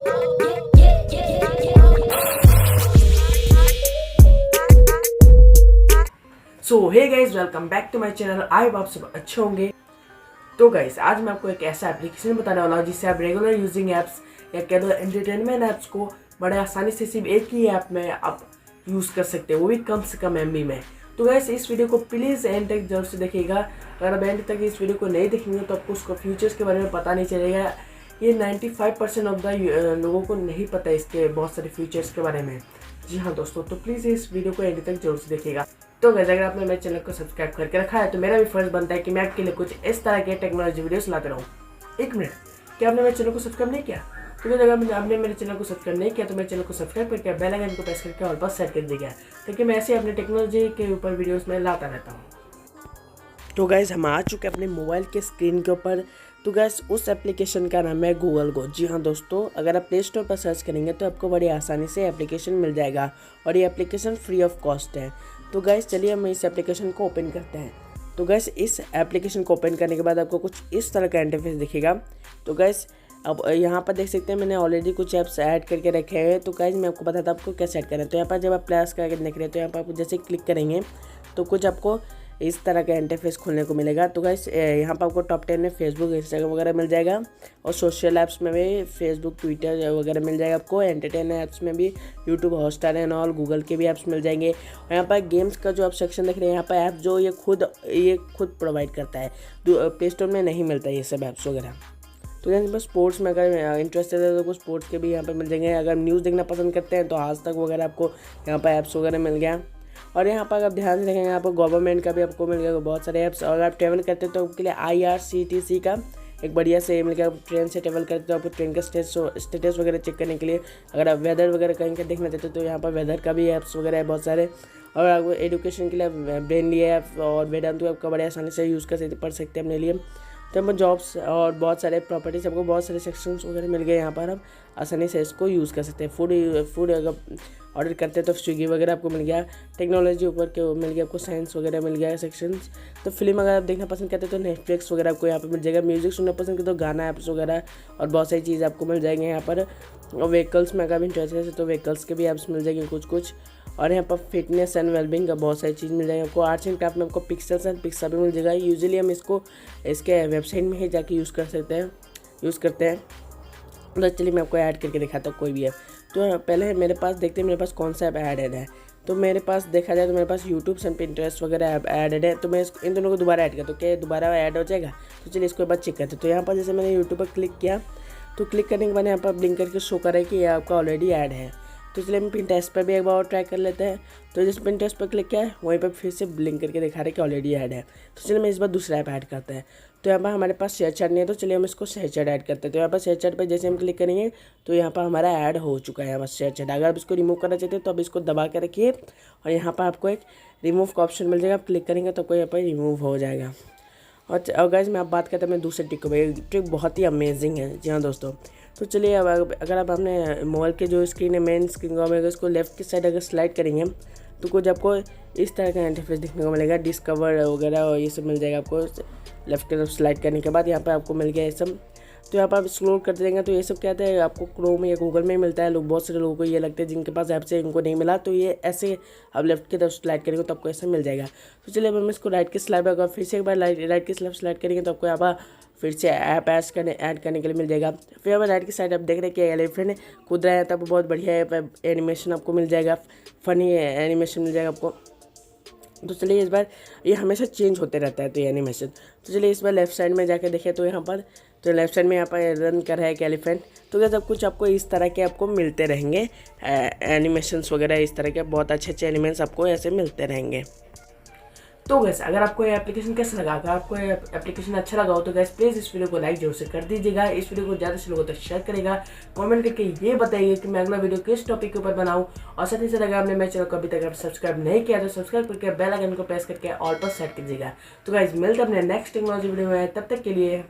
So hey guys, welcome back to my channel. I hope आप सब अच्छे होंगे। तो गाइज, आज मैं आपको एक ऐसा एप्लीकेशन बताने वाला हूँ जिससे आप रेगुलर यूजिंग ऐप्स या कह लो एंटरटेनमेंट ऐप्स को बड़े आसानी से सिर्फ एक ही ऐप में आप यूज़ कर सकते हैं, वो भी कम से कम MB में। तो गाइज, इस वीडियो को प्लीज़ एंड तक जरूर से देखिएगा। अगर आप एंड तक इस वीडियो को नहीं देखेंगे तो आपको उसको फ्यूचर्स के बारे में पता नहीं चलेगा। ये 95% ऑफ द लोगों को नहीं पता है इसके बहुत सारे फीचर्स के बारे में। जी हाँ दोस्तों, तो प्लीज़ इस वीडियो को एंड तक जरूर से देखिएगा। तो गाइस, अगर आपने मेरे चैनल को सब्सक्राइब करके रखा है तो मेरा भी फर्ज बनता है कि मैं आपके लिए कुछ इस तरह के टेक्नोलॉजी वीडियोस लाते रहूँ। एक मिनट, क्या आपने मेरे चैनल को सब्सक्राइब नहीं किया? तो अगर आपने मेरे चैनल को सब्सक्राइब नहीं किया तो मेरे चैनल को सब्सक्राइब करके बेल आइकन को प्रेस करके ऑल पर सेट कर दीजिएगा, ताकि मैं ऐसे अपने टेक्नोलॉजी के ऊपर वीडियोस में लाता रहता हूँ। तो गाइस, हम आ चुके हैं अपने मोबाइल के स्क्रीन के ऊपर। तो गाइस, उस एप्लीकेशन का नाम है गूगल गो। जी हाँ दोस्तों, अगर आप प्ले स्टोर पर सर्च करेंगे तो आपको बड़ी आसानी से एप्लीकेशन मिल जाएगा और ये एप्लीकेशन फ्री ऑफ कॉस्ट है। तो गाइस, चलिए हम इस एप्लीकेशन को ओपन करते हैं। तो गाइस, इस एप्लीकेशन को ओपन करने के बाद आपको कुछ इस तरह का इंटरफेस दिखेगा। तो गाइस, अब यहाँ पर देख सकते हैं मैंने ऑलरेडी कुछ ऐप्स ऐड करके रखे हैं। तो गाइस, मैं आपको बताता हूँ आपको कैसे ऐड करें। तो यहाँ पर जब आप प्लस करके देख रहे हैं तो यहाँ पर आप जैसे क्लिक करेंगे तो कुछ आपको इस तरह का इंटरफेस खोलने को मिलेगा। तो गाइस, यहाँ पर आपको टॉप 10 में फेसबुक, इंस्टाग्राम वगैरह मिल जाएगा और सोशल ऐप्स में भी फेसबुक, ट्विटर वगैरह मिल जाएगा आपको। एंटरटेन ऐप्स में भी YouTube, Hotstar and all, Google के भी ऐप्स मिल जाएंगे। और यहाँ पर गेम्स का जो आप सेक्शन देख रहे हैं, यहाँ पर ऐप जो ये खुद प्रोवाइड करता है, प्ले स्टोर में नहीं मिलता ये सब ऐप्स वगैरह। तो यहाँ पर स्पोर्ट्स में अगर इंटरेस्टेड है तो कुछ स्पोर्ट्स के भी यहाँ पर मिल जाएंगे। अगर न्यूज़ देखना पसंद करते हैं तो आज तक वगैरह आपको यहाँ पर ऐप्स वगैरह मिल गया। और यहाँ पर अगर ध्यान से देखेंगे यहाँ पर गवर्नमेंट का भी आपको मिल गया बहुत सारे ऐप्स। और अगर आप ट्रैवल करते हैं तो उसके लिए IRCTC का एक बढ़िया से मिल गया। ट्रेन से ट्रैवल करते तो आपको ट्रेन का स्टेटस वगैरह चेक करने के लिए। अगर आप वेदर वगैरह कहीं का देखना चाहते तो यहाँ पर वेदर का भी ऐप्स वगैरह है बहुत सारे। और आपको एजुकेशन के लिए ब्रेनली ऐप और वेदांतु ऐप का बड़े आसानी से यूज़ कर सकते, पढ़ सकते हैं अपने लिए। तो हम जॉब्स और बहुत सारे प्रॉपर्टीज, आपको बहुत सारे सेक्शंस वगैरह मिल गए। यहाँ पर आप आसानी से इसको यूज़ कर सकते हैं। फूड अगर ऑर्डर करते हैं तो स्विगी वगैरह आपको मिल गया। टेक्नोलॉजी ऊपर के मिल गया आपको, साइंस वगैरह मिल गया सेक्शंस। तो फिल्म अगर आप देखना पसंद करते हैं तो नेटफ्लिक्स वगैरह आपको यहाँ पर मिल जाएगा। म्यूजिक सुनना पसंद करते तो गाना ऐप्स वगैरह और बहुत सारी चीज़ आपको मिल जाएंगे यहाँ पर। और व्हीकल्स में अगर भी इंटरेस्ट है तो व्हीकल्स के भी ऐप्स मिल जाएंगे कुछ। और यहाँ पर फिटनेस एंड वेलबींग का बहुत सारी चीज़ मिल जाएगी आपको। आर्ट्स एंड क्राफ्ट में आपको पिक्सल्स एंड पिक्सा भी मिल जाएगा। यूजुअली हम इसको इसके वेबसाइट में ही जाके यूज़ करते हैं। तो चलिए मैं आपको ऐड करके दिखाता हूँ कोई भी ऐप। तो पहले मेरे पास देखते हैं मेरे पास कौन सा ऐप ऐडेड है। तो मेरे पास देखा जाए तो मेरे पास यूट्यूब एंड पिंटरेस्ट वगैरह ऐप ऐडेड है। तो मैं इन दोनों को दोबारा ऐड करता हूँ, क्या दोबारा ऐड हो जाएगा? तो चलिए इसको एक बार चेक करते हैं। तो यहाँ पर जैसे मैंने यूट्यूब पर क्लिक किया तो क्लिक करने के बाद यहाँ पर ब्लिंक करके शो कर रहा है कि ये आपका ऑलरेडी ऐड है। तो चलिए हम पिंटरेस्ट पर भी एक बार और ट्राई कर लेते हैं। तो जिस पिंटरेस्ट पर क्लिक किया है वहीं पर फिर से ब्लिंक करके दिखा रहा है कि ऑलरेडी ऐड है। तो चलिए मैं इस बार दूसरा ऐप ऐड करते हैं। तो यहाँ पर हमारे पास शेयर चैट नहीं है, तो चलिए हम इसको शेयर चैट ऐड करते हैं। तो यहाँ पर शेयर चैट पर जैसे हम क्लिक करेंगे तो यहाँ पर हमारा ऐड हो चुका है यहाँ पर शेयर चैट। अगर आप इसको रिमूव करना चाहते हैं तो आप इसको दबा के रखिए और यहाँ पर आपको एक रिमूव का ऑप्शन मिल जाएगा। आप क्लिक करेंगे तो आपको यहाँ पर रिमूव हो जाएगा। और गाइस, मैं आप बात करते हैं अपने दूसरे ट्रिक को। ट्रिक बहुत ही अमेजिंग है। जी हाँ दोस्तों, तो चलिए अब अगर आप अपने मोबाइल के जो स्क्रीन है, मेन स्क्रीन को अगर इसको लेफ्ट की साइड अगर स्लाइड करेंगे तो कुछ आपको इस तरह का इंटरफेस देखने को मिलेगा। डिस्कवर वगैरह और ये सब मिल जाएगा आपको। लेफ्ट की तरफ स्लाइड करने के बाद यहाँ पर आपको मिल गया ये सब। तो यहाँ पर आप स्क्रॉल करते रहेंगे तो ये सब क्या है आपको क्रोम या गूगल में मिलता है। लोग बहुत सारे लोगों को ये लगता है जिनके पास ऐप से इनको नहीं मिला, तो ये ऐसे आप लेफ्ट की तरफ स्लाइड करेंगे तो आपको ऐसा मिल जाएगा। तो चलिए अब हम इसको राइट की स्लाइड पर फिर से एक बार राइट की तरफ स्लाइड करेंगे तो आपको यहाँ पर फिर से ऐप ऐड करने के लिए मिल जाएगा। फिर अब राइट की साइड आप देख रहे हैं कि एलिफेंट कूद रहा है, तब बहुत बढ़िया ऐप एनिमेशन आपको मिल जाएगा, फनी एनिमेशन मिल जाएगा आपको। तो चलिए इस बार ये हमेशा चेंज होते रहता है तो ये एनिमेशन। तो चलिए इस बार लेफ्ट साइड में जाकर देखें तो यहाँ पर तो लेफ्ट साइड में यहाँ पर रन कर रहा है एक एलिफेंट। तो क्या सब कुछ आपको इस तरह के आपको मिलते रहेंगे एनिमेशंस वगैरह। इस तरह के बहुत अच्छे एनिमेशंस आपको ऐसे मिलते रहेंगे। तो गैस, अगर आपको ये एप्लीकेशन कैसा लगा, अगर आपको ये एप्लीकेशन अच्छा लगा हो तो गैस प्लीज़ इस वीडियो को लाइक जरूर से कर दीजिएगा। इस वीडियो को ज़्यादा से लोगों तक शेयर करेगा। कमेंट करके ये बताइए कि मैं अगला वीडियो किस टॉपिक के ऊपर बनाऊं। और साथ ही साथ अगर आपने मेरे चैनल को अभी तक सब्सक्राइब नहीं किया तो सब्सक्राइब करके बेल आइकन को प्रेस करके ऑल पर सेट कीजिएगा। तो गैस, मिलते हैं अपने नेक्स्ट टेक्नोलॉजी वीडियो में, तब तक के लिए